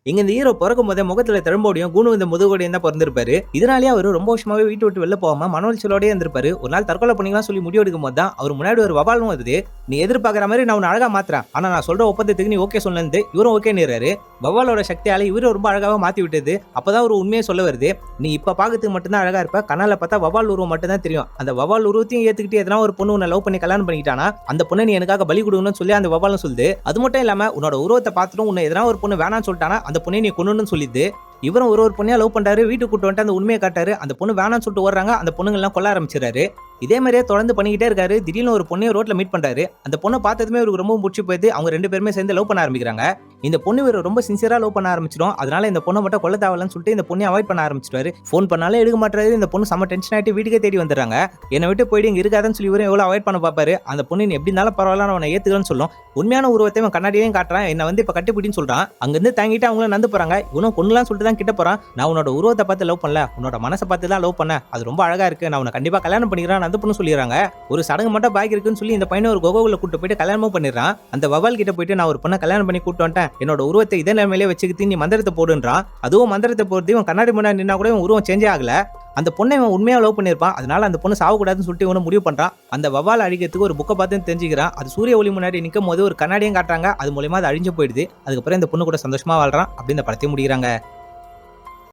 இங்க இந்த ஹீரோ பிறக்கும் போதே முகத்துல திரும்போடியும் குணு இந்த முதுகோடையும் தான் பிறந்திருப்பாரு. இதனாலேயே அவர் ரொம்ப வருஷமாவே வீட்டு விட்டு வெளில போகாம மனோல்ச்சலோடயே இருந்திருப்பாரு. ஒரு நாள் தற்கொலை பண்ணிக்கலாம் சொல்லி முடிவு எடுக்கும் போது தான் அவர் முன்னாடி ஒரு வவாலும் வருது. நீ எதிர்பார்க்குற மாதிரி நான் உன்னை அழகா மாத்துறேன், ஆனா நான் சொல்ற ஒப்பந்தத்துக்கு நீ ஓகே சொன்னது. இவரும் ஓகே நேராரு. வவாலோட சக்தியால இவரும் ரொம்ப அழகாக மாத்தி விட்டது. அப்பதான் ஒரு உண்மையை சொல்ல வருது. நீ இப்ப பாக்கிறதுக்கு மட்டும்தான் அழகா இருப்ப, கண்ணால பார்த்தா வவால் உருவம் மட்டும் தான் தெரியும். அந்த வவால் உருவத்தையும் ஏத்துக்கிட்டு எதனா ஒரு பொண்ணு உன்னை லவ் பண்ணி கல்யாணம் பண்ணிக்கிட்டானா அந்த பொண்ணை நீ எனக்காக பலி கொடுக்கணும்னு சொல்லி அந்த வவாலும் சொல்லுது. அது மட்டும் இல்லாம உன்னோட உருவத்தை பார்த்துட்டு உன்னை எதனா ஒரு பொண்ணு வேணாம்னு சொல்லிட்டானா அந்த பொண்ணை நீ கொன்னுன்னு சொல்லிது. இவரும் ஒரு பொண்ணையா லவ் பண்றாரு. வீட்டுக்கு கூட்டு வந்துட்டு அந்த உண்மையை காட்டாரு. அந்த பொண்ணு வேணாம்னு சொல்லிட்டு ஓடுறாங்க. அந்த பொண்ணுங்க எல்லாம் கொல்ல ஆரம்பிச்சிடறாரு. இதே மாதிரியே தொடர்ந்து பண்ணிக்கிட்டே இருக்காரு. திடீர்னு ஒரு பொண்ணை ரோட்ல மீட் பண்றாரு. அந்த பொண்ணை பார்த்ததுமே இவருக்கு ரொம்ப பிடிச்சி போயிடுது. அவங்க ரெண்டு பேருமே சேர்ந்து லவ் பண்ண ஆரம்பிக்கிறாங்க. இந்த பொண்ணு இவர் ரொம்ப சின்சியரா லவ் பண்ண ஆரம்பிச்சிடும். அதனால இந்த பொண்ணை மட்டும் கொல்ல தேவையில்லைன்னு சொல்லிட்டு இந்த பொண்ணை அவாய்ட் பண்ண ஆரம்பிச்சிட்டாரு. ஃபோன் பண்ணாலும் எடுக்க மாட்டாரு. இந்த பொண்ணு செம்ம டென்ஷன் ஆயிட்டு வீட்டுக்கே தேடி வந்துடுறாங்க. என்னை விட்டு போயிட்டு இங்க இருக்காதுன்னு சொல்லி இவரும் எவ்வளவு அவாய்ட் பண்ண பாப்பாரு. அந்த பொண்ணு எப்படி இருந்தாலும் பரவாயில்ல அவனை ஏத்துக்கன்னு சொல்லும். உண்மையான உருவத்தை இவன் கண்ணாடியையும் காட்டுறான். என்ன இப்ப கட்டிப்பிடின்னு சொல்றான். அங்கிருந்து தாங்கிட்டு அவங்களும் நந்து போறாங்க. இவனும் கொண்டுலாம் சொல்லிட்டு தான் கிட்ட போறான். நான் உன்னோட உருவத்தை பார்த்து லவ் பண்ணல, உன்னோட மனசை பார்த்து தான் லவ் பண்ண. அது ரொம்ப அழகா இருக்கு, நான் உன்னை கண்டிப்பா கல்யாணம் பண்ணிக்கிறேன் அந்த பொண்ணு சொல்லிடுறாங்க. ஒரு சடங்கு மட்டும் பாக்கி இருக்குன்னு சொல்லி இந்த பையனை ஒரு குகைக்குள்ள கூட்டு போயிட்டு கல்யாணமும் பண்ணிடுறான். அந்த வவால் கிட்ட போயிட்டு நான் ஒரு பொண்ணை கல்யாணம் பண்ணி கூட்டு வந்துட்டேன், என்னோட உருவத்தை இதே நிலைமையிலே வச்சுக்கிட்டு நீ மந்திரத்தை போடுன்றான். அதுவும் மந்திரத்தை போடுறது இவன் கண்ணாடி முன்னாடி நின்னா கூட இவன் உருவம் சேஞ்சே ஆகல. அந்த பொண்ணை இவன் உண்மையா லவ் பண்ணிருப்பான். அதனால அந்த பொண்ணு சாவக்கூடாதுன்னு சொல்லிட்டு இவனை முடிவு பண்றான். அந்த வவால் அழிக்கிறதுக்கு ஒரு புக்கை பார்த்து தெரிஞ்சுக்கிறான். அது சூரிய ஒளி முன்னாடி நிற்கும் போது ஒரு கண்ணாடியும் காட்டுறாங்க. அது மூலமா அது அழிஞ்சு போயிடுது. அதுக்கப்புறம் இந்த பொண்ணு கூட சந்தோஷமா வாழ்றான். அப்படி இந்த படத்தை முடிக்கிறாங்க.